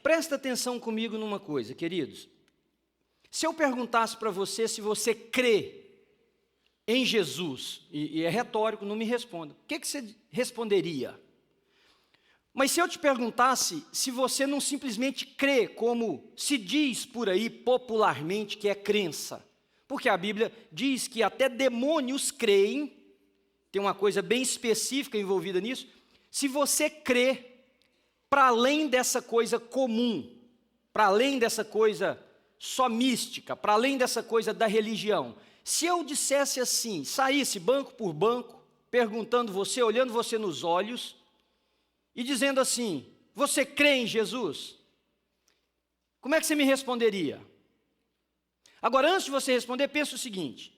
presta atenção comigo numa coisa, queridos. Se eu perguntasse para você se você crê em Jesus, e é retórico, não me responda, o que você responderia? Mas se eu te perguntasse se você não simplesmente crê, como se diz por aí popularmente que é crença, porque a Bíblia diz que até demônios creem, tem uma coisa bem específica envolvida nisso. Se você crê para além dessa coisa comum, para além dessa coisa só mística, para além dessa coisa da religião, se eu dissesse assim, saísse banco por banco, perguntando você, olhando você nos olhos, e dizendo assim, você crê em Jesus? Como é que você me responderia? Agora, antes de você responder, pensa o seguinte,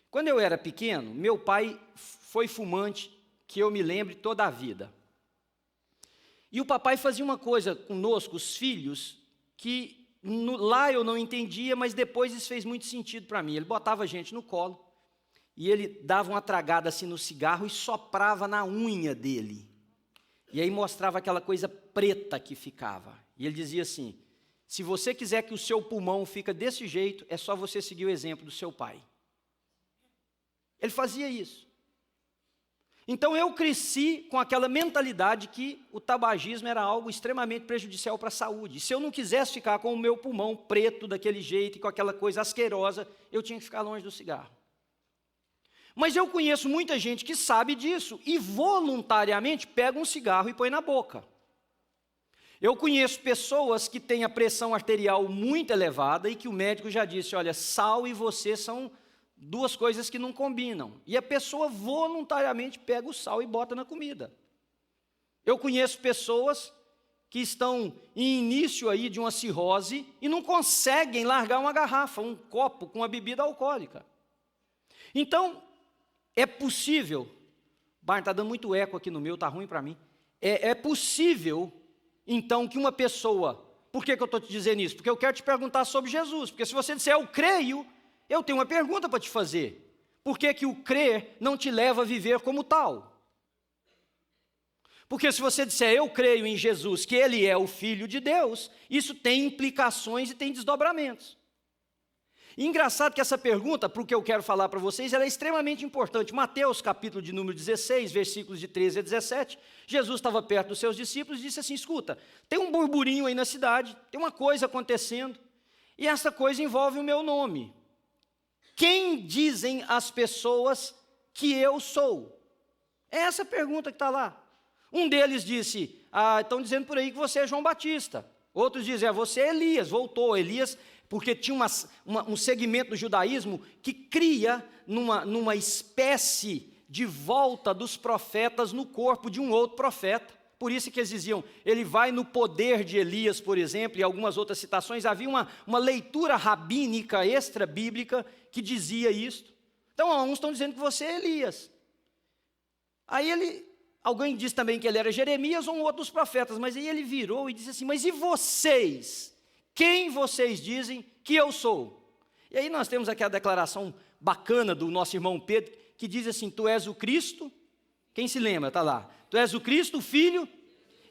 quando eu era pequeno, meu pai foi fumante, que eu me lembre toda a vida. E o papai fazia uma coisa conosco, os filhos, que lá eu não entendia, mas depois isso fez muito sentido para mim. Ele botava a gente no colo, e ele dava uma tragada assim no cigarro e soprava na unha dele. E aí mostrava aquela coisa preta que ficava. E ele dizia assim, se você quiser que o seu pulmão fique desse jeito, é só você seguir o exemplo do seu pai. Ele fazia isso. Então eu cresci com aquela mentalidade que o tabagismo era algo extremamente prejudicial para a saúde. E se eu não quisesse ficar com o meu pulmão preto daquele jeito e com aquela coisa asquerosa, eu tinha que ficar longe do cigarro. Mas eu conheço muita gente que sabe disso e voluntariamente pega um cigarro e põe na boca. Eu conheço pessoas que têm a pressão arterial muito elevada e que o médico já disse, olha, sal e você são duas coisas que não combinam. E a pessoa voluntariamente pega o sal e bota na comida. Eu conheço pessoas que estão em início aí de uma cirrose e não conseguem largar uma garrafa, um copo com uma bebida alcoólica. Então, é possível, Barney, está dando muito eco aqui no meu, está ruim para mim. É possível, então, que uma pessoa, por que eu estou te dizendo isso? Porque eu quero te perguntar sobre Jesus, porque se você disser eu creio, eu tenho uma pergunta para te fazer. Por que que o crer não te leva a viver como tal? Porque se você disser eu creio em Jesus, que Ele é o Filho de Deus, isso tem implicações e tem desdobramentos. E engraçado que essa pergunta, para o que eu quero falar para vocês, ela é extremamente importante. Mateus, capítulo de número 16, versículos de 13 a 17, Jesus estava perto dos seus discípulos e disse assim, escuta, tem um burburinho aí na cidade, tem uma coisa acontecendo, e essa coisa envolve o meu nome. Quem dizem as pessoas que eu sou? É essa pergunta que está lá. Um deles disse, estão dizendo por aí que você é João Batista. Outros dizem, você é Elias, voltou. Elias, porque tinha um segmento do judaísmo que cria numa espécie de volta dos profetas no corpo de um outro profeta. Por isso que eles diziam, ele vai no poder de Elias, por exemplo, e algumas outras citações. Havia uma leitura rabínica extra-bíblica que dizia isso. Então, uns estão dizendo que você é Elias. Aí alguém disse também que ele era Jeremias ou um outro dos profetas, mas aí ele virou e disse assim, mas e vocês? Quem vocês dizem que eu sou? E aí nós temos aqui a declaração bacana do nosso irmão Pedro, que diz assim, tu és o Cristo, quem se lembra, está lá, tu és o Cristo, o Filho,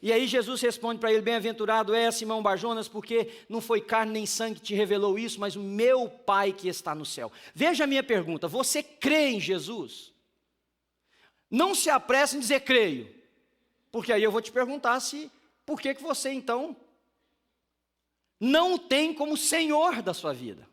e aí Jesus responde para ele, bem-aventurado é Simão Barjonas, porque não foi carne nem sangue que te revelou isso, mas o meu Pai que está no céu. Veja a minha pergunta, você crê em Jesus? Não se apresse em dizer creio, porque aí eu vou te perguntar por que você então não o tem como Senhor da sua vida.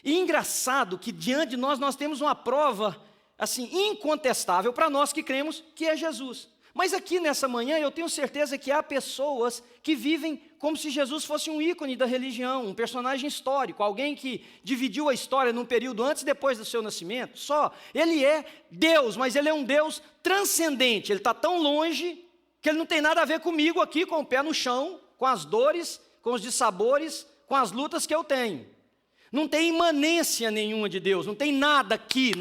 E engraçado que diante de nós temos uma prova assim incontestável para nós que cremos que é Jesus. Mas aqui nessa manhã eu tenho certeza que há pessoas que vivem como se Jesus fosse um ícone da religião, um personagem histórico, alguém que dividiu a história num período antes e depois do seu nascimento. Só, ele é Deus, mas ele é um Deus transcendente, ele está tão longe que ele não tem nada a ver comigo aqui, com o pé no chão, com as dores, com os dissabores, com as lutas que eu tenho. Não tem imanência nenhuma de Deus, não tem nada aqui,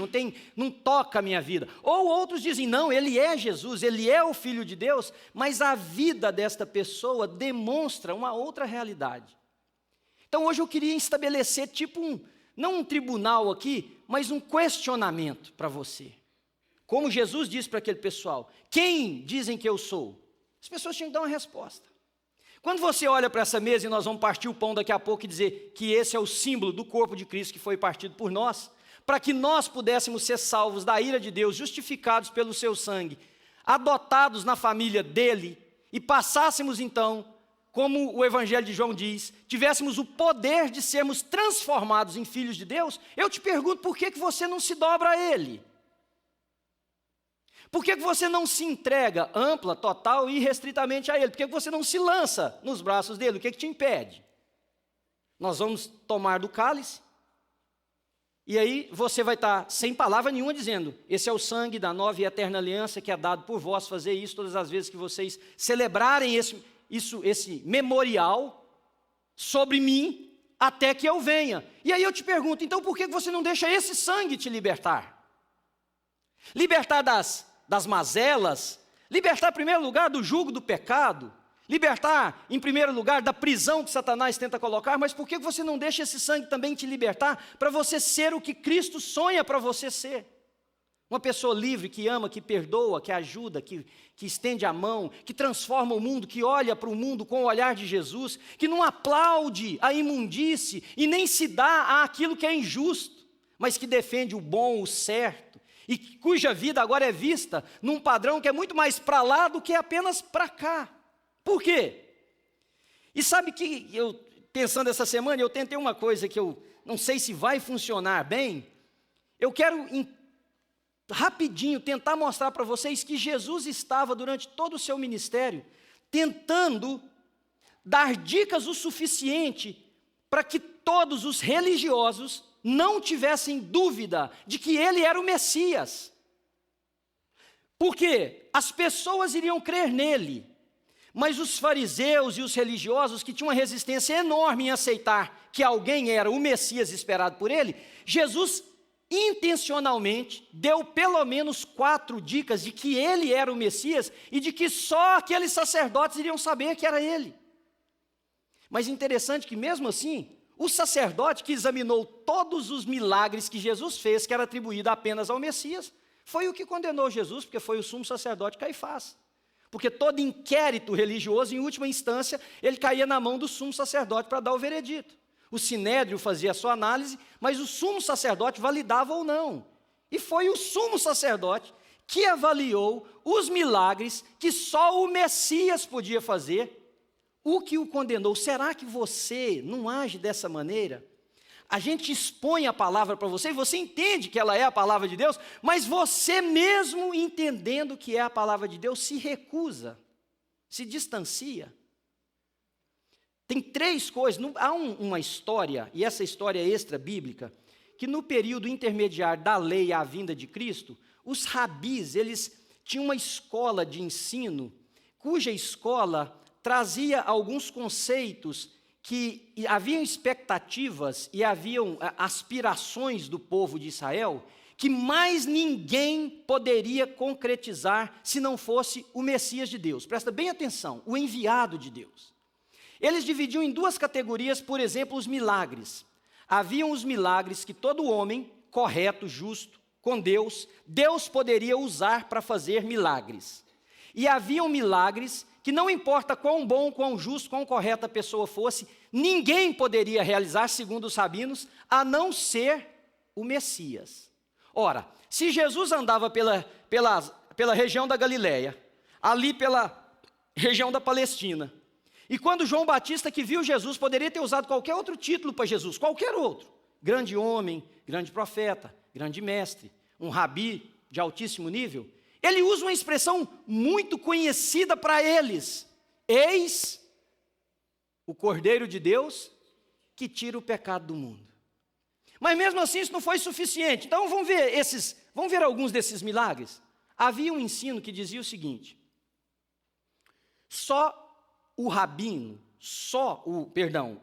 não toca a minha vida. Ou outros dizem, não, ele é Jesus, ele é o Filho de Deus, mas a vida desta pessoa demonstra uma outra realidade. Então hoje eu queria estabelecer não um tribunal aqui, mas um questionamento para você. Como Jesus disse para aquele pessoal, quem dizem que eu sou? As pessoas tinham que dar uma resposta. Quando você olha para essa mesa, e nós vamos partir o pão daqui a pouco e dizer que esse é o símbolo do corpo de Cristo que foi partido por nós, para que nós pudéssemos ser salvos da ira de Deus, justificados pelo seu sangue, adotados na família dele, e passássemos então, como o Evangelho de João diz, tivéssemos o poder de sermos transformados em filhos de Deus, eu te pergunto, por que você não se dobra a ele? Por que você não se entrega ampla, total e irrestritamente a ele? Por que você não se lança nos braços dele? O que te impede? Nós vamos tomar do cálice, e aí você vai estar sem palavra nenhuma dizendo, esse é o sangue da nova e eterna aliança que é dado por vós, fazer isso todas as vezes que vocês celebrarem esse memorial sobre mim, até que eu venha. E aí eu te pergunto, então por que você não deixa esse sangue te libertar? Libertar das mazelas, libertar em primeiro lugar do jugo do pecado, libertar em primeiro lugar da prisão que Satanás tenta colocar, mas por que você não deixa esse sangue também te libertar para você ser o que Cristo sonha para você ser? Uma pessoa livre, que ama, que perdoa, que ajuda, que estende a mão, que transforma o mundo, que olha para o mundo com o olhar de Jesus, que não aplaude a imundície e nem se dá àquilo que é injusto, mas que defende o bom, o certo, e cuja vida agora é vista num padrão que é muito mais para lá do que apenas para cá. Por quê? E sabe que eu, pensando essa semana, eu tentei uma coisa que eu não sei se vai funcionar bem. Eu quero rapidinho tentar mostrar para vocês que Jesus estava durante todo o seu ministério tentando dar dicas o suficiente para que todos os religiosos não tivessem dúvida de que ele era o Messias. Porque as pessoas iriam crer nele, mas os fariseus e os religiosos, que tinham uma resistência enorme em aceitar que alguém era o Messias esperado por ele, Jesus intencionalmente deu pelo menos 4 dicas de que ele era o Messias e de que só aqueles sacerdotes iriam saber que era ele. Mas interessante que mesmo assim, o sacerdote que examinou todos os milagres que Jesus fez, que era atribuído apenas ao Messias, foi o que condenou Jesus, porque foi o sumo sacerdote Caifás. Porque todo inquérito religioso, em última instância, ele caía na mão do sumo sacerdote para dar o veredito. O sinédrio fazia a sua análise, mas o sumo sacerdote validava ou não. E foi o sumo sacerdote que avaliou os milagres que só o Messias podia fazer, o que o condenou. Será que você não age dessa maneira? A gente expõe a palavra para você, e você entende que ela é a palavra de Deus, mas você mesmo entendendo que é a palavra de Deus, se recusa, se distancia. Tem 3 coisas, há uma história, e essa história é extra-bíblica, que no período intermediário da lei à vinda de Cristo, os rabis, eles tinham uma escola de ensino, cuja escola trazia alguns conceitos que haviam expectativas e haviam aspirações do povo de Israel, que mais ninguém poderia concretizar se não fosse o Messias de Deus. Presta bem atenção, o enviado de Deus. Eles dividiam em 2 categorias, por exemplo, os milagres. Haviam os milagres que todo homem correto, justo, com Deus poderia usar para fazer milagres. E haviam milagres que não importa quão bom, quão justo, quão correta a pessoa fosse, ninguém poderia realizar, segundo os rabinos, a não ser o Messias. Ora, se Jesus andava pela região da Galileia, ali pela região da Palestina, e quando João Batista, que viu Jesus, poderia ter usado qualquer outro título para Jesus, qualquer outro, grande homem, grande profeta, grande mestre, um rabi de altíssimo nível, ele usa uma expressão muito conhecida para eles: eis o Cordeiro de Deus que tira o pecado do mundo. Mas mesmo assim isso não foi suficiente. Então vamos ver alguns desses milagres. Havia um ensino que dizia o seguinte: só o rabino,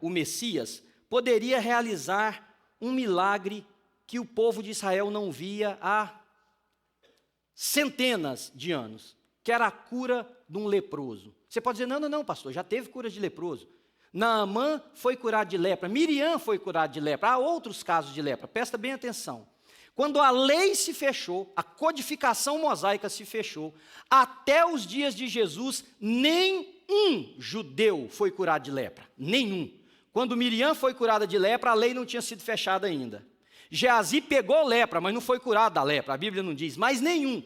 o Messias, poderia realizar um milagre que o povo de Israel não via há centenas de anos, que era a cura de um leproso. Você pode dizer, não, pastor, já teve cura de leproso. Naamã foi curado de lepra, Miriam foi curada de lepra, há outros casos de lepra, presta bem atenção. Quando a lei se fechou, a codificação mosaica se fechou, até os dias de Jesus, nem nenhum judeu foi curado de lepra. Nenhum. Quando Miriam foi curada de lepra, a lei não tinha sido fechada ainda. Geazi pegou lepra, mas não foi curado da lepra. A Bíblia não diz, mas nenhum.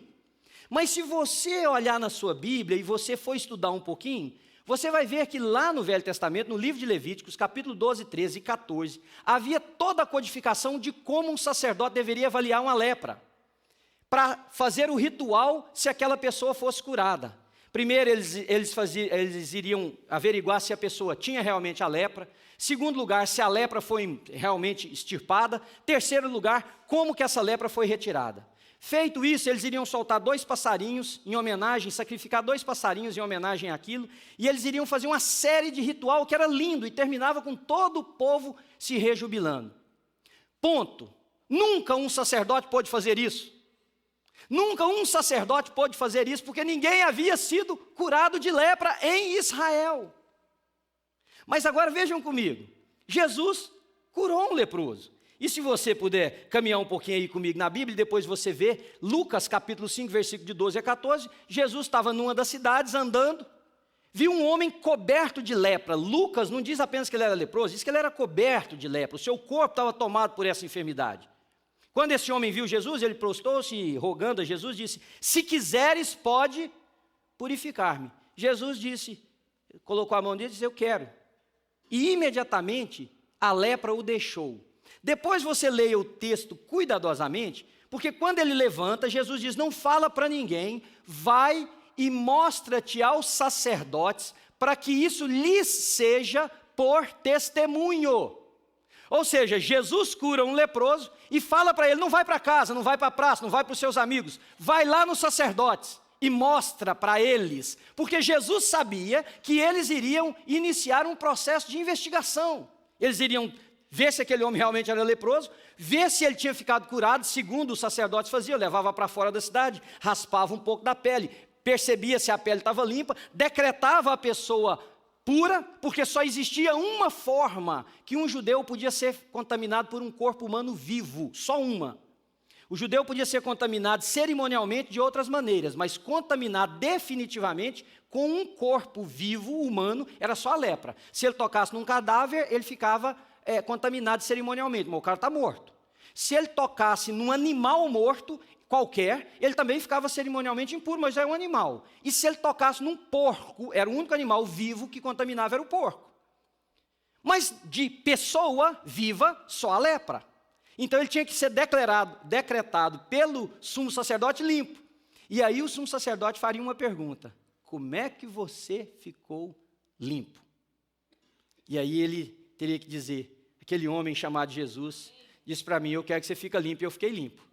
Mas se você olhar na sua Bíblia e você for estudar um pouquinho, você vai ver que lá no Velho Testamento, no livro de Levíticos, capítulo 12, 13 e 14, havia toda a codificação de como um sacerdote deveria avaliar uma lepra, para fazer o ritual se aquela pessoa fosse curada. Primeiro, eles iriam averiguar se a pessoa tinha realmente a lepra. Segundo lugar, se a lepra foi realmente extirpada. Terceiro lugar, como que essa lepra foi retirada. Feito isso, eles iriam soltar 2 passarinhos em homenagem, sacrificar 2 passarinhos em homenagem àquilo, e eles iriam fazer uma série de ritual que era lindo e terminava com todo o povo se rejubilando. Ponto. Nunca um sacerdote pôde fazer isso. Nunca um sacerdote pôde fazer isso, porque ninguém havia sido curado de lepra em Israel. Mas agora vejam comigo, Jesus curou um leproso. E se você puder caminhar um pouquinho aí comigo na Bíblia, depois você vê, Lucas capítulo 5, versículo de 12 a 14, Jesus estava numa das cidades andando, viu um homem coberto de lepra. Lucas não diz apenas que ele era leproso, diz que ele era coberto de lepra, o seu corpo estava tomado por essa enfermidade. Quando esse homem viu Jesus, ele prostou-se rogando a Jesus, disse, se quiseres pode purificar-me. Jesus disse, colocou a mão nele e disse, eu quero. E imediatamente a lepra o deixou. Depois você leia o texto cuidadosamente, porque quando ele levanta, Jesus diz, não fala para ninguém, vai e mostra-te aos sacerdotes, para que isso lhes seja por testemunho. Ou seja, Jesus cura um leproso e fala para ele, não vai para casa, não vai para a praça, não vai para os seus amigos, vai lá nos sacerdotes e mostra para eles, porque Jesus sabia que eles iriam iniciar um processo de investigação. Eles iriam ver se aquele homem realmente era leproso, ver se ele tinha ficado curado, segundo os sacerdotes faziam, levava para fora da cidade, raspava um pouco da pele, percebia se a pele estava limpa, decretava a pessoa pura, porque só existia uma forma que um judeu podia ser contaminado por um corpo humano vivo, só uma. O judeu podia ser contaminado cerimonialmente de outras maneiras, mas contaminado definitivamente com um corpo vivo humano era só a lepra. Se ele tocasse num cadáver, ele ficava contaminado cerimonialmente, mas o cara está morto. Se ele tocasse num animal morto qualquer, ele também ficava cerimonialmente impuro, mas é um animal. E se ele tocasse num porco, era o único animal vivo que contaminava, era o porco. Mas de pessoa viva, só a lepra. Então ele tinha que ser decretado pelo sumo sacerdote limpo. E aí o sumo sacerdote faria uma pergunta, como é que você ficou limpo? E aí ele teria que dizer, aquele homem chamado Jesus, disse para mim, eu quero que você fique limpo, e eu fiquei limpo.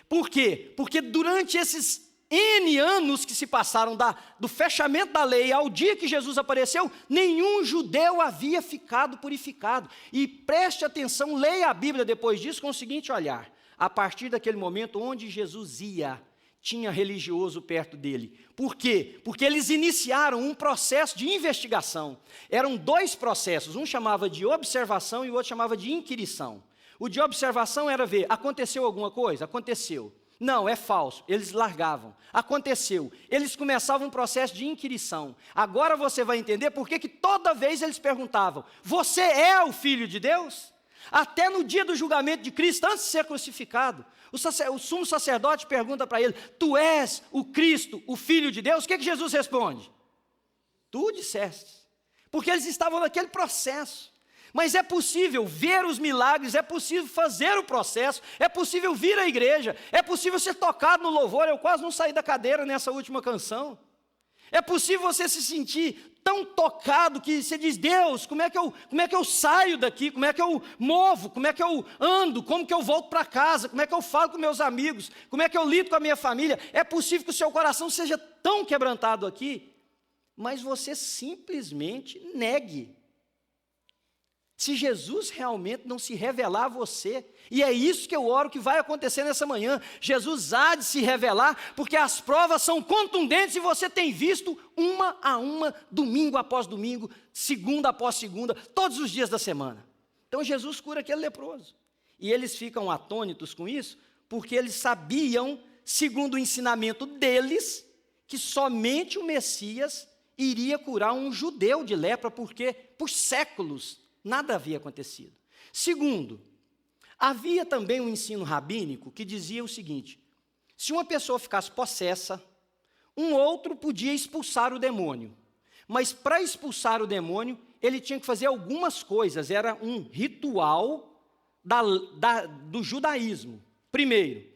Por quê? Porque durante esses N anos que se passaram do fechamento da lei ao dia que Jesus apareceu, nenhum judeu havia ficado purificado. E preste atenção, leia a Bíblia depois disso com o seguinte olhar. A partir daquele momento onde Jesus ia, tinha religioso perto dele. Por quê? Porque eles iniciaram um processo de investigação. Eram 2 processos, um chamava de observação e o outro chamava de inquirição. O de observação era ver, aconteceu alguma coisa? Aconteceu. Não, é falso. Eles largavam. Aconteceu. Eles começavam um processo de inquirição. Agora você vai entender por que toda vez eles perguntavam, você é o Filho de Deus? Até no dia do julgamento de Cristo, antes de ser crucificado, o sumo sacerdote pergunta para ele, tu és o Cristo, o Filho de Deus? O que Jesus responde? Tu disseste. Porque eles estavam naquele processo. Mas é possível ver os milagres, é possível fazer o processo, é possível vir à igreja, é possível ser tocado no louvor. Eu quase não saí da cadeira nessa última canção. É possível você se sentir tão tocado que você diz, Deus, como é que eu saio daqui, como é que eu movo, como é que eu ando, como que eu volto para casa, como é que eu falo com meus amigos, como é que eu lido com a minha família. É possível que o seu coração seja tão quebrantado aqui, mas você simplesmente negue. Se Jesus realmente não se revelar a você, e é isso que eu oro que vai acontecer nessa manhã, Jesus há de se revelar, porque as provas são contundentes e você tem visto uma a uma, domingo após domingo, segunda após segunda, todos os dias da semana. Então Jesus cura aquele leproso, e eles ficam atônitos com isso, porque eles sabiam, segundo o ensinamento deles, que somente o Messias iria curar um judeu de lepra, porque por séculos nada havia acontecido. Segundo, havia também um ensino rabínico que dizia o seguinte: se uma pessoa ficasse possessa, um outro podia expulsar o demônio. Mas para expulsar o demônio, ele tinha que fazer algumas coisas, era um ritual do judaísmo. Primeiro,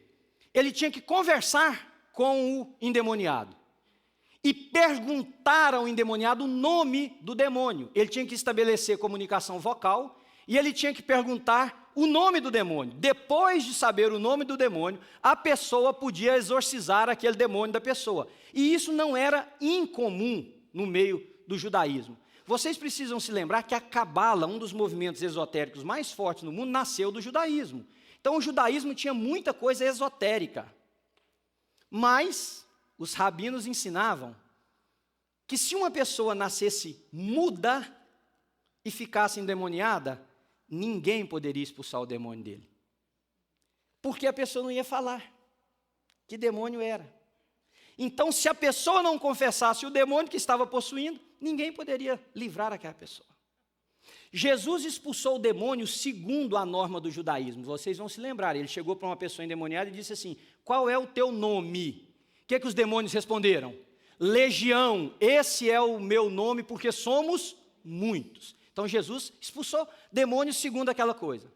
ele tinha que conversar com o endemoniado e perguntar ao endemoniado o nome do demônio. Ele tinha que estabelecer comunicação vocal e ele tinha que perguntar o nome do demônio. Depois de saber o nome do demônio, a pessoa podia exorcizar aquele demônio da pessoa. E isso não era incomum no meio do judaísmo. Vocês precisam se lembrar que a Cabala, um dos movimentos esotéricos mais fortes no mundo, nasceu do judaísmo. Então o judaísmo tinha muita coisa esotérica. Mas os rabinos ensinavam que se uma pessoa nascesse muda e ficasse endemoniada, ninguém poderia expulsar o demônio dele. Porque a pessoa não ia falar que demônio era. Então, se a pessoa não confessasse o demônio que estava possuindo, ninguém poderia livrar aquela pessoa. Jesus expulsou o demônio segundo a norma do judaísmo. Vocês vão se lembrar, ele chegou para uma pessoa endemoniada e disse assim: qual é o teu nome? O que os demônios responderam? Legião, esse é o meu nome porque somos muitos. Então Jesus expulsou demônios segundo aquela coisa.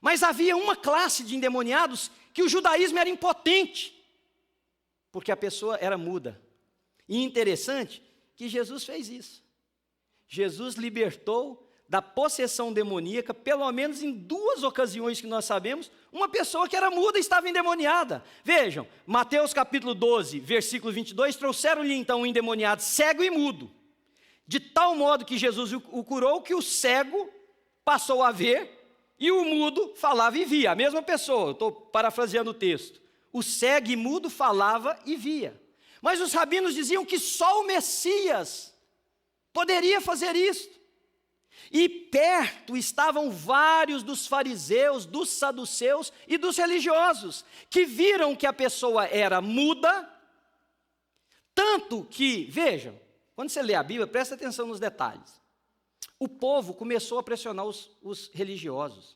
Mas havia uma classe de endemoniados que o judaísmo era impotente, porque a pessoa era muda. E interessante que Jesus fez isso. Jesus libertou da possessão demoníaca, pelo menos em 2 ocasiões que nós sabemos, uma pessoa que era muda e estava endemoniada. Vejam, Mateus capítulo 12, versículo 22, trouxeram-lhe então um endemoniado cego e mudo, de tal modo que Jesus o curou, que o cego passou a ver e o mudo falava e via. A mesma pessoa, estou parafraseando o texto. O cego e mudo falava e via. Mas os rabinos diziam que só o Messias poderia fazer isto. E perto estavam vários dos fariseus, dos saduceus e dos religiosos, que viram que a pessoa era muda, tanto que, vejam, quando você lê a Bíblia, presta atenção nos detalhes. O povo começou a pressionar os religiosos,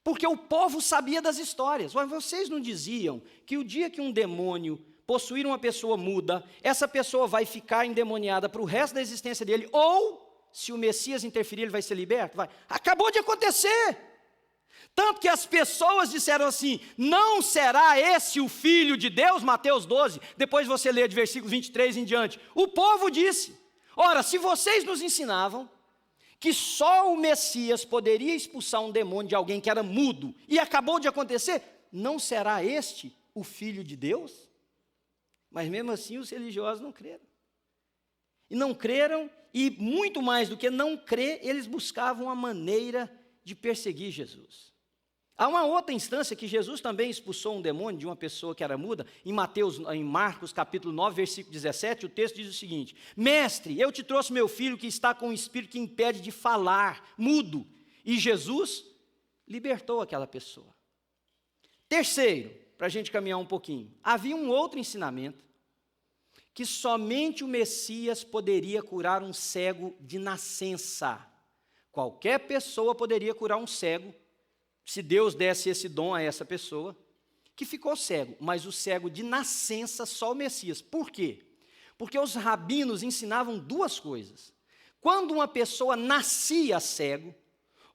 porque o povo sabia das histórias. Mas vocês não diziam que o dia que um demônio possuir uma pessoa muda, essa pessoa vai ficar endemoniada para o resto da existência dele, ou, se o Messias interferir, ele vai ser liberto? Vai. Acabou de acontecer. Tanto que as pessoas disseram assim: não será esse o Filho de Deus? Mateus 12, depois você lê de versículo 23 em diante. O povo disse: ora, se vocês nos ensinavam que só o Messias poderia expulsar um demônio de alguém que era mudo, e acabou de acontecer, não será este o Filho de Deus? Mas mesmo assim os religiosos não creram. E não creram, e muito mais do que não crer, eles buscavam a maneira de perseguir Jesus. Há uma outra instância que Jesus também expulsou um demônio de uma pessoa que era muda. Em Marcos capítulo 9, versículo 17, o texto diz o seguinte: mestre, eu te trouxe meu filho que está com um espírito que impede de falar, mudo. E Jesus libertou aquela pessoa. Terceiro, para a gente caminhar um pouquinho, havia um outro ensinamento, que somente o Messias poderia curar um cego de nascença. Qualquer pessoa poderia curar um cego, se Deus desse esse dom a essa pessoa, que ficou cego, mas o cego de nascença só o Messias. Por quê? Porque os rabinos ensinavam 2 coisas. Quando uma pessoa nascia cego,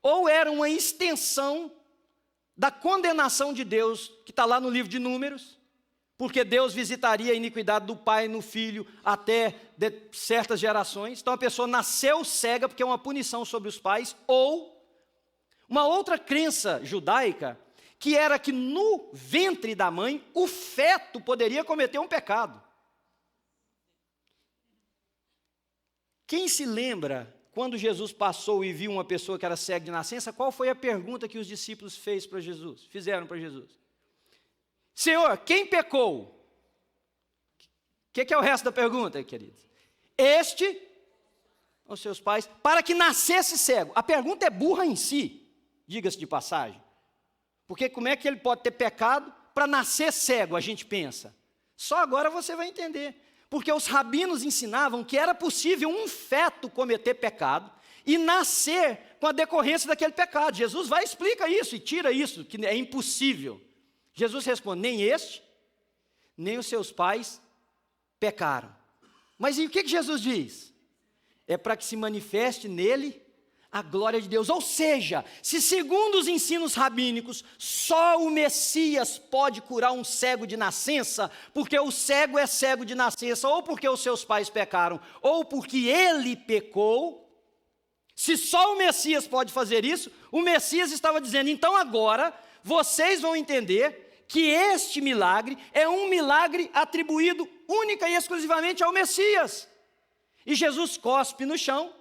ou era uma extensão da condenação de Deus, que está lá no livro de Números, porque Deus visitaria a iniquidade do pai no filho até certas gerações. Então a pessoa nasceu cega porque é uma punição sobre os pais. Ou uma outra crença judaica, que era que no ventre da mãe o feto poderia cometer um pecado. Quem se lembra, quando Jesus passou e viu uma pessoa que era cega de nascença, qual foi a pergunta que os discípulos fizeram para Jesus? Senhor, quem pecou? O que é o resto da pergunta, queridos? Este, os seus pais, para que nascesse cego. A pergunta é burra em si, diga-se de passagem. Porque como é que ele pode ter pecado para nascer cego, a gente pensa. Só agora você vai entender. Porque os rabinos ensinavam que era possível um feto cometer pecado e nascer com a decorrência daquele pecado. Jesus vai e explica isso e tira isso, que é impossível. Jesus responde: nem este, nem os seus pais pecaram. Mas e o que Jesus diz? É para que se manifeste nele a glória de Deus. Ou seja, se segundo os ensinos rabínicos, só o Messias pode curar um cego de nascença, porque o cego é cego de nascença, ou porque os seus pais pecaram, ou porque ele pecou, se só o Messias pode fazer isso, o Messias estava dizendo: então agora vocês vão entender que este milagre é um milagre atribuído única e exclusivamente ao Messias. E Jesus cospe no chão,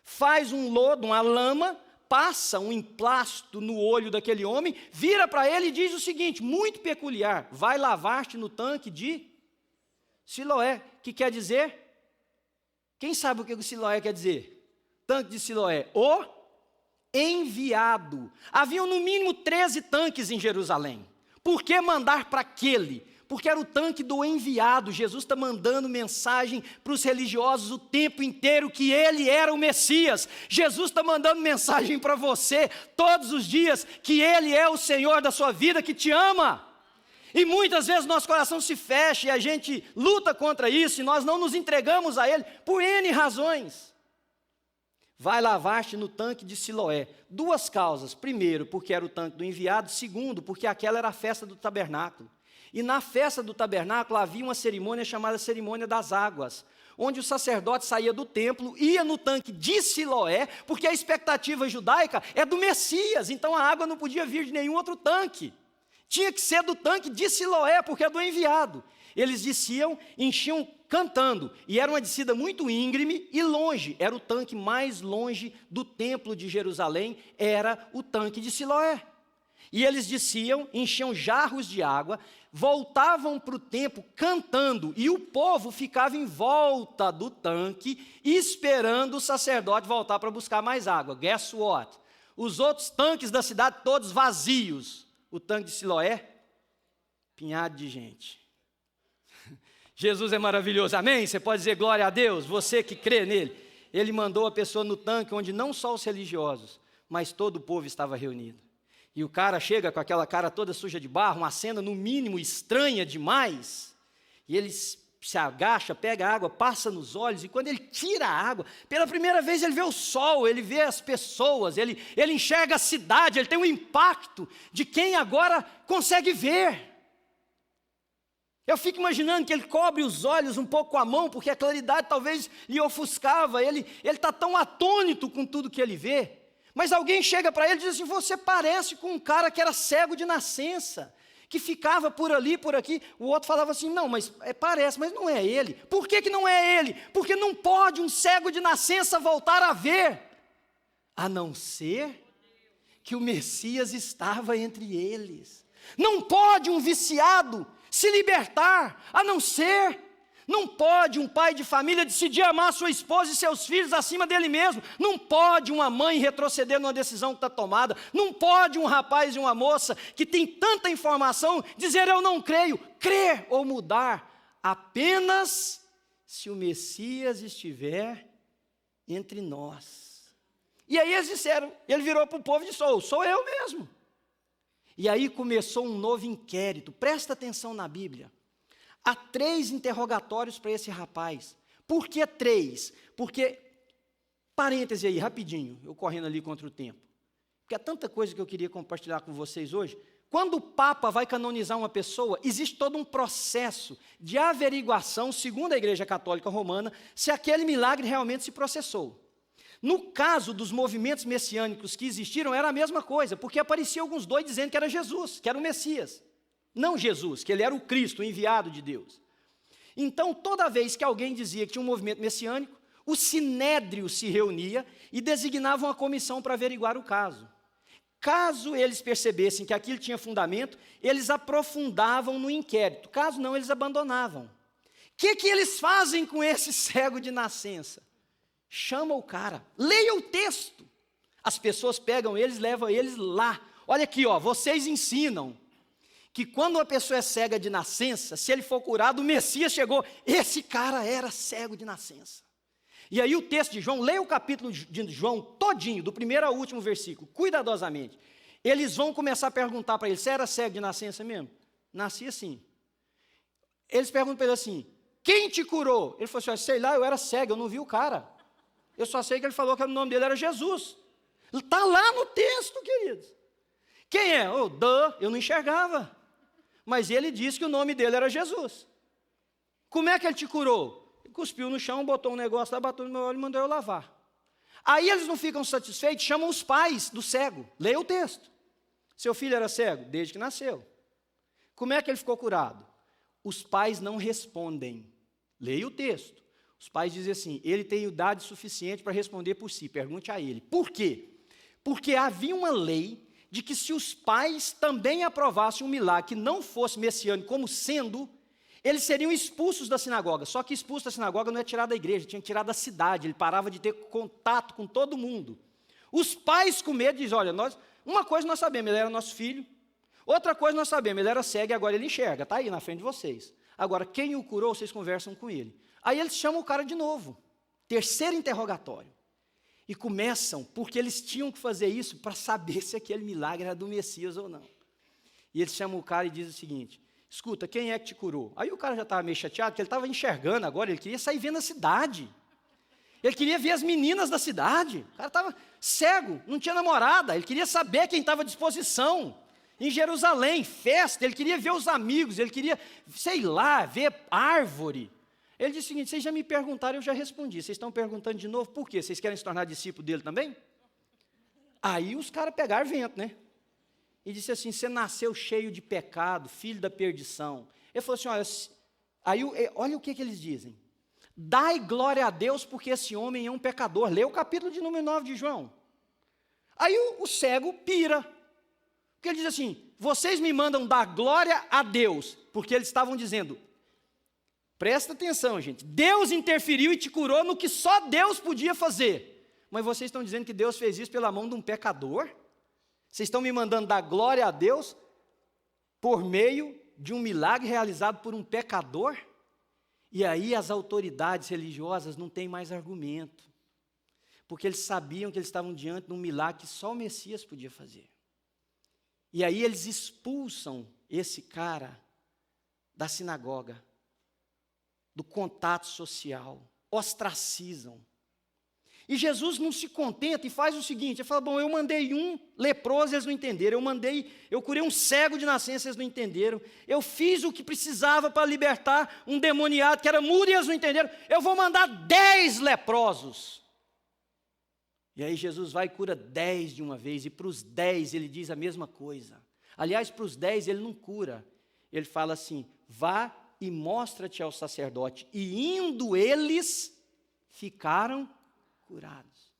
faz um lodo, uma lama, passa um emplasto no olho daquele homem, vira para ele e diz o seguinte, muito peculiar: vai lavar-te no tanque de Siloé. Que quer dizer? Quem sabe o que o Siloé quer dizer? Tanque de Siloé, o enviado. Haviam no mínimo 13 tanques em Jerusalém. Por que mandar para aquele? Porque era o tanque do enviado. Jesus está mandando mensagem para os religiosos o tempo inteiro que ele era o Messias. Jesus está mandando mensagem para você todos os dias que ele é o Senhor da sua vida, que te ama. E muitas vezes nosso coração se fecha e a gente luta contra isso e nós não nos entregamos a ele por N razões. Vai lavar-te no tanque de Siloé. Duas causas: primeiro, porque era o tanque do enviado; segundo, porque aquela era a festa do tabernáculo. E na festa do tabernáculo havia uma cerimônia chamada cerimônia das águas, onde o sacerdote saía do templo, ia no tanque de Siloé, porque a expectativa judaica é do Messias, então a água não podia vir de nenhum outro tanque. Tinha que ser do tanque de Siloé, porque é do enviado. Eles desciam, enchiam cantando, e era uma descida muito íngreme e longe. Era o tanque mais longe do templo de Jerusalém, era o tanque de Siloé. E eles desciam, enchiam jarros de água, voltavam para o templo cantando, e o povo ficava em volta do tanque, esperando o sacerdote voltar para buscar mais água. Guess what? Os outros tanques da cidade todos vazios. O tanque de Siloé, pinhado de gente. Jesus é maravilhoso, amém? Você pode dizer glória a Deus, você que crê nele. Ele mandou a pessoa no tanque onde não só os religiosos, mas todo o povo estava reunido. E o cara chega com aquela cara toda suja de barro, uma cena no mínimo estranha demais, e ele se agacha, pega a água, passa nos olhos, e quando ele tira a água, pela primeira vez ele vê o sol, ele vê as pessoas, ele enxerga a cidade, ele tem um impacto de quem agora consegue ver. Eu fico imaginando que ele cobre os olhos um pouco com a mão, porque a claridade talvez lhe ofuscava, ele está tão atônito com tudo que ele vê. Mas alguém chega para ele e diz assim: você parece com um cara que era cego de nascença, que ficava por ali, por aqui. O outro falava assim: não, mas parece, mas não é ele. Por que não é ele? Porque não pode um cego de nascença voltar a ver, a não ser que o Messias estava entre eles. Não pode um viciado se libertar, a não ser. Não pode um pai de família decidir amar sua esposa e seus filhos acima dele mesmo. Não pode uma mãe retroceder numa decisão que está tomada. Não pode um rapaz e uma moça que tem tanta informação dizer: eu não creio. Crer ou mudar apenas se o Messias estiver entre nós. E aí eles disseram, ele virou para o povo e disse: sou eu mesmo. E aí começou um novo inquérito. Presta atenção na Bíblia. Há 3 interrogatórios para esse rapaz. Por que 3? Porque, parêntese aí, rapidinho, eu correndo ali contra o tempo. Porque há tanta coisa que eu queria compartilhar com vocês hoje. Quando o Papa vai canonizar uma pessoa, existe todo um processo de averiguação, segundo a Igreja Católica Romana, se aquele milagre realmente se processou. No caso dos movimentos messiânicos que existiram, era a mesma coisa, porque apareciam alguns doidos dizendo que era Jesus, que era o Messias. Não Jesus, que ele era o Cristo, o enviado de Deus. Então, toda vez que alguém dizia que tinha um movimento messiânico, o sinédrio se reunia e designava uma comissão para averiguar o caso. Caso eles percebessem que aquilo tinha fundamento, eles aprofundavam no inquérito. Caso não, eles abandonavam. O que eles fazem com esse cego de nascença? Chama o cara, leia o texto. As pessoas pegam eles, levam eles lá. Olha aqui, vocês ensinam que quando uma pessoa é cega de nascença, se ele for curado, o Messias chegou. Esse cara era cego de nascença. E aí o texto de João, leia o capítulo de João todinho, do primeiro ao último versículo, cuidadosamente. Eles vão começar a perguntar para ele, você era cego de nascença mesmo? Nasci assim. Eles perguntam para ele assim, quem te curou? Ele falou assim, sei lá, eu era cego, eu não vi o cara. Eu só sei que ele falou que o nome dele era Jesus. Está lá no texto, queridos. Quem é? Eu não enxergava. Mas ele disse que o nome dele era Jesus. Como é que ele te curou? Ele cuspiu no chão, botou um negócio lá, bateu no meu olho e mandou eu lavar. Aí eles não ficam satisfeitos, chamam os pais do cego. Leia o texto. Seu filho era cego? Desde que nasceu. Como é que ele ficou curado? Os pais não respondem. Leia o texto. Os pais dizem assim, ele tem idade suficiente para responder por si, pergunte a ele. Por quê? Porque havia uma lei de que se os pais também aprovassem um milagre que não fosse messiânico como sendo, eles seriam expulsos da sinagoga. Só que expulso da sinagoga não é tirado da igreja, tinha que tirar da cidade, ele parava de ter contato com todo mundo. Os pais com medo dizem, olha, uma coisa nós sabemos, ele era nosso filho, outra coisa nós sabemos, ele era cego e agora ele enxerga, está aí na frente de vocês. Agora, quem o curou, vocês conversam com ele. Aí eles chamam o cara de novo, terceiro interrogatório. E começam, porque eles tinham que fazer isso para saber se aquele milagre era do Messias ou não. E eles chamam o cara e dizem o seguinte, escuta, quem é que te curou? Aí o cara já estava meio chateado, porque ele estava enxergando agora, ele queria sair vendo a cidade. Ele queria ver as meninas da cidade. O cara estava cego, não tinha namorada, ele queria saber quem estava à disposição. Em Jerusalém, festa, ele queria ver os amigos, ele queria, sei lá, ver árvore. Ele disse o seguinte, vocês já me perguntaram, eu já respondi. Vocês estão perguntando de novo, por quê? Vocês querem se tornar discípulo dele também? Aí os caras pegaram vento, né? E disse assim, você nasceu cheio de pecado, filho da perdição. Ele falou assim, olha o que eles dizem. Dai glória a Deus porque esse homem é um pecador. Lê o capítulo de número 9 de João. Aí o cego pira. Porque ele diz assim, vocês me mandam dar glória a Deus. Porque eles estavam dizendo, presta atenção, gente. Deus interferiu e te curou no que só Deus podia fazer. Mas vocês estão dizendo que Deus fez isso pela mão de um pecador? Vocês estão me mandando dar glória a Deus por meio de um milagre realizado por um pecador? E aí as autoridades religiosas não têm mais argumento. Porque eles sabiam que eles estavam diante de um milagre que só o Messias podia fazer. E aí eles expulsam esse cara da sinagoga, do contato social, ostracizam. E Jesus não se contenta e faz o seguinte, ele fala, bom, eu mandei um leproso, eles não entenderam, eu curei um cego de nascença, eles não entenderam, eu fiz o que precisava para libertar um demoniado que era mudo e eles não entenderam, eu vou mandar 10 leprosos. E aí Jesus vai e cura 10 de uma vez, e para os 10 ele diz a mesma coisa. Aliás, para os 10 ele não cura, ele fala assim, vá e mostra-te ao sacerdote. E indo eles, ficaram curados.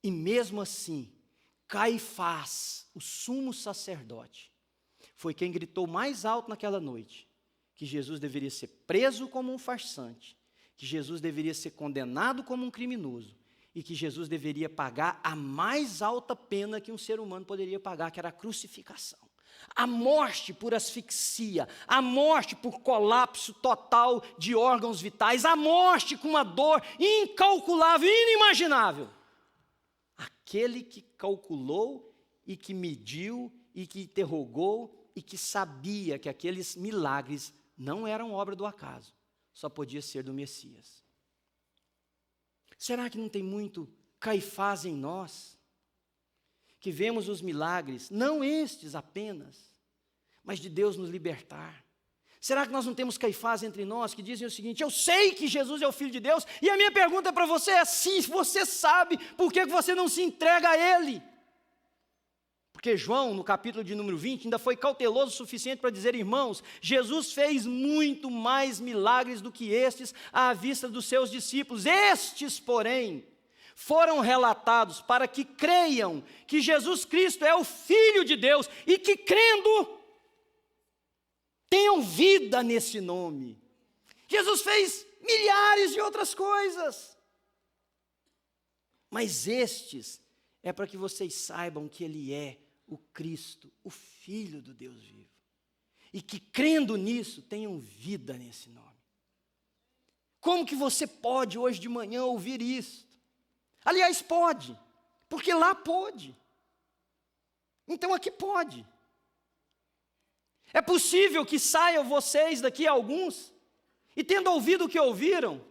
E mesmo assim, Caifás, o sumo sacerdote, foi quem gritou mais alto naquela noite, que Jesus deveria ser preso como um farsante, que Jesus deveria ser condenado como um criminoso, e que Jesus deveria pagar a mais alta pena que um ser humano poderia pagar, que era a crucificação. A morte por asfixia, a morte por colapso total de órgãos vitais, a morte com uma dor incalculável, inimaginável. Aquele que calculou e que mediu e que interrogou e que sabia que aqueles milagres não eram obra do acaso, só podia ser do Messias. Será que não tem muito Caifás em nós? Que vemos os milagres, não estes apenas, mas de Deus nos libertar. Será que nós não temos Caifás entre nós que dizem o seguinte, eu sei que Jesus é o Filho de Deus, e a minha pergunta para você é, se você sabe, por que você não se entrega a Ele? Porque João, no capítulo de número 20, ainda foi cauteloso o suficiente para dizer, irmãos, Jesus fez muito mais milagres do que estes à vista dos seus discípulos. Estes, porém, foram relatados para que creiam que Jesus Cristo é o Filho de Deus e que, crendo, tenham vida nesse nome. Jesus fez milhares de outras coisas. Mas estes é para que vocês saibam que Ele é o Cristo, o Filho do Deus vivo. e que, crendo nisso, tenham vida nesse nome. Como que você pode hoje de manhã ouvir isso? Aliás, pode, porque lá pode. Então aqui pode. É possível que saiam vocês daqui alguns, e tendo ouvido o que ouviram,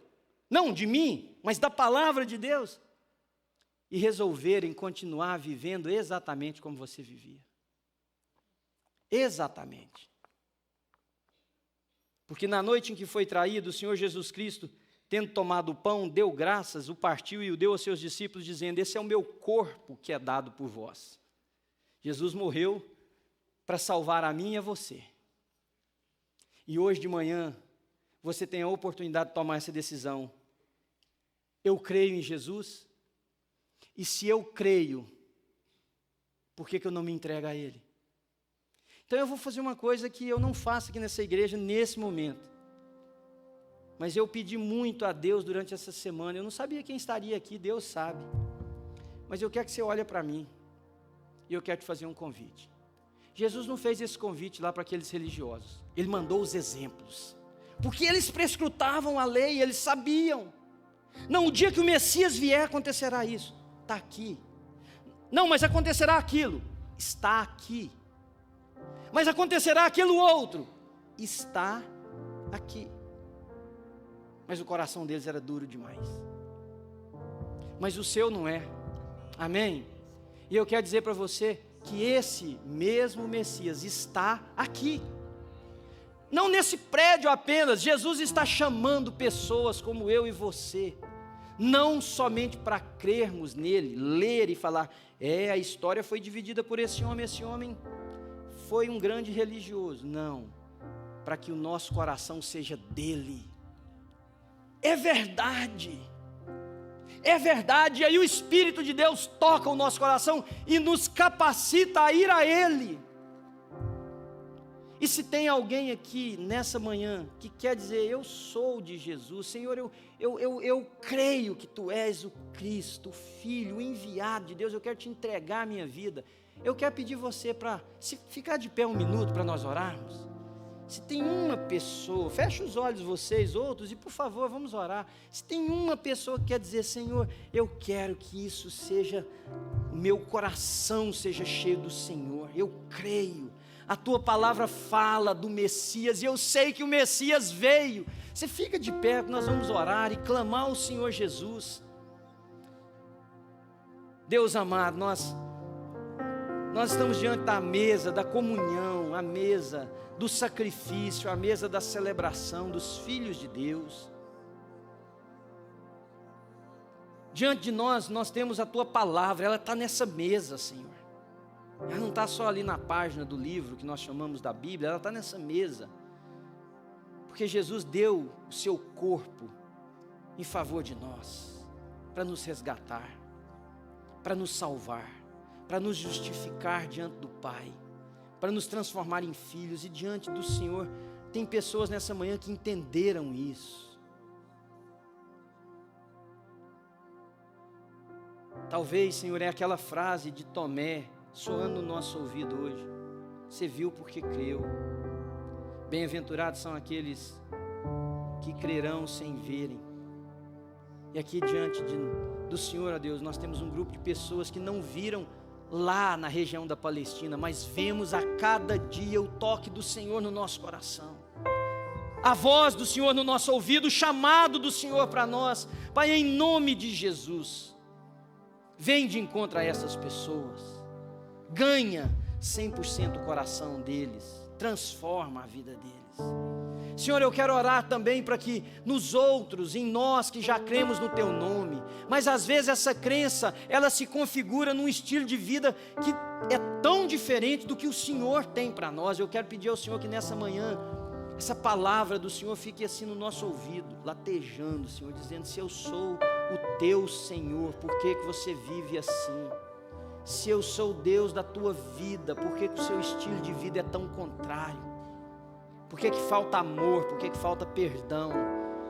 não de mim, mas da palavra de Deus, e resolverem continuar vivendo exatamente como você vivia. Exatamente. Porque na noite em que foi traído, o Senhor Jesus Cristo, tendo tomado o pão, deu graças, o partiu e o deu aos seus discípulos, dizendo: esse é o meu corpo que é dado por vós. Jesus morreu para salvar a mim e a você. E hoje de manhã, você tem a oportunidade de tomar essa decisão. Eu creio em Jesus, e se eu creio, por que eu não me entrego a Ele? Então eu vou fazer uma coisa que eu não faço aqui nessa igreja nesse momento. Mas eu pedi muito a Deus durante essa semana. Eu não sabia quem estaria aqui, Deus sabe. Mas eu quero que você olhe para mim. E eu quero te fazer um convite. Jesus não fez esse convite lá para aqueles religiosos. Ele mandou os exemplos. Porque eles prescrutavam a lei, eles sabiam. Não, o dia que o Messias vier acontecerá isso. Está aqui. Não, mas acontecerá aquilo. Está aqui. Mas acontecerá aquilo outro. Está aqui. Mas o coração deles era duro demais. Mas o seu não é. Amém? E eu quero dizer para você que esse mesmo Messias está aqui. Não nesse prédio apenas. Jesus está chamando pessoas como eu e você. Não somente para crermos nele, ler e falar: a história foi dividida por esse homem foi um grande religioso. Não, para que o nosso coração seja dele. É verdade, e aí o Espírito de Deus toca o nosso coração e nos capacita a ir a Ele. E se tem alguém aqui nessa manhã que quer dizer: eu sou de Jesus, Senhor, eu creio que Tu és o Cristo, o Filho, o enviado de Deus, eu quero Te entregar a minha vida. Eu quero pedir você para ficar de pé um minuto para nós orarmos. Se tem uma pessoa, feche os olhos vocês, outros, e por favor, vamos orar. Se tem uma pessoa que quer dizer: Senhor, eu quero que isso seja, o meu coração seja cheio do Senhor, eu creio. A Tua palavra fala do Messias, e eu sei que o Messias veio. Você fica de pé, nós vamos orar e clamar ao Senhor Jesus. Deus amado, nós estamos diante da mesa da comunhão, a mesa do sacrifício, a mesa da celebração dos filhos de Deus. Diante de nós temos a Tua palavra, ela está nessa mesa, Senhor. Ela não está só ali na página do livro que nós chamamos da Bíblia, ela está nessa mesa. Porque Jesus deu o seu corpo em favor de nós, para nos resgatar, para nos salvar, para nos justificar diante do Pai, para nos transformar em filhos. E diante do Senhor, tem pessoas nessa manhã que entenderam isso. Talvez, Senhor, é aquela frase de Tomé soando no nosso ouvido hoje: você viu porque creu. Bem-aventurados são aqueles que crerão sem verem. E aqui diante do Senhor, ó Deus, nós temos um grupo de pessoas que não viram lá na região da Palestina, mas vemos a cada dia o toque do Senhor no nosso coração, a voz do Senhor no nosso ouvido, o chamado do Senhor para nós. Pai, em nome de Jesus, vem de encontro a essas pessoas, ganha 100% o coração deles, transforma a vida deles. Senhor, eu quero orar também para que nos outros, em nós que já cremos no Teu nome, mas às vezes essa crença, ela se configura num estilo de vida que é tão diferente do que o Senhor tem para nós. Eu quero pedir ao Senhor que nessa manhã, essa palavra do Senhor fique assim no nosso ouvido, latejando, Senhor, dizendo: se eu sou o Teu Senhor, por que você vive assim? Se eu sou o Deus da tua vida, por que o seu estilo de vida é tão contrário? Por que falta amor? Por que falta perdão?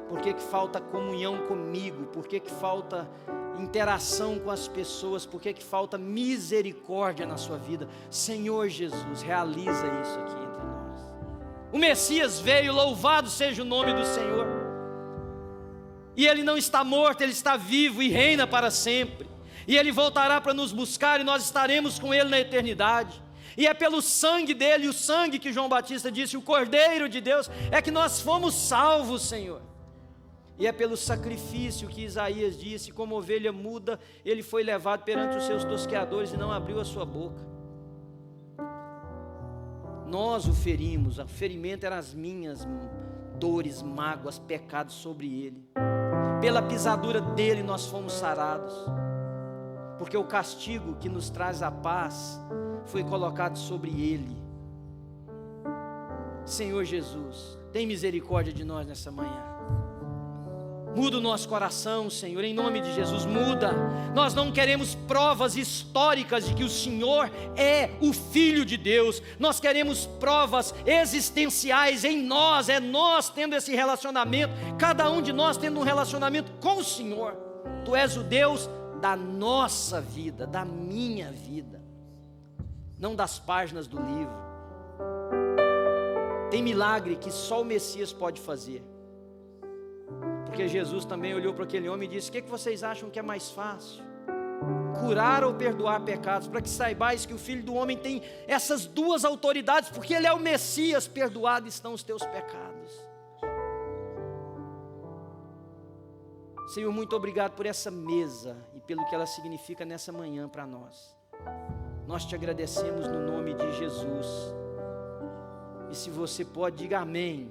Por que falta comunhão comigo? Por que falta interação com as pessoas? Por que falta misericórdia na sua vida? Senhor Jesus, realiza isso aqui entre nós. O Messias veio, louvado seja o nome do Senhor. E Ele não está morto, Ele está vivo e reina para sempre. E Ele voltará para nos buscar e nós estaremos com Ele na eternidade. E é pelo sangue dEle, o sangue que João Batista disse, o Cordeiro de Deus, é que nós fomos salvos, Senhor. E é pelo sacrifício que Isaías disse, como ovelha muda, Ele foi levado perante os seus tosqueadores e não abriu a sua boca. Nós o ferimos, o ferimento eram as minhas dores, mágoas, pecados sobre Ele. Pela pisadura dEle nós fomos sarados. Porque o castigo que nos traz a paz foi colocado sobre Ele. Senhor Jesus, tem misericórdia de nós nessa manhã. Muda o nosso coração, Senhor, em nome de Jesus, muda. Nós não queremos provas históricas de que o Senhor é o Filho de Deus. Nós queremos provas existenciais em nós, é nós tendo esse relacionamento, cada um de nós tendo um relacionamento com o Senhor. Tu és o Deus da nossa vida, da minha vida, não das páginas do livro. Tem milagre que só o Messias pode fazer. Porque Jesus também olhou para aquele homem e disse: o que vocês acham que é mais fácil? Curar ou perdoar pecados? Para que saibais que o Filho do Homem tem essas duas autoridades, porque Ele é o Messias, perdoado estão os teus pecados. Senhor, muito obrigado por essa mesa e pelo que ela significa nessa manhã para nós. Nós te agradecemos no nome de Jesus. E se você pode, diga amém.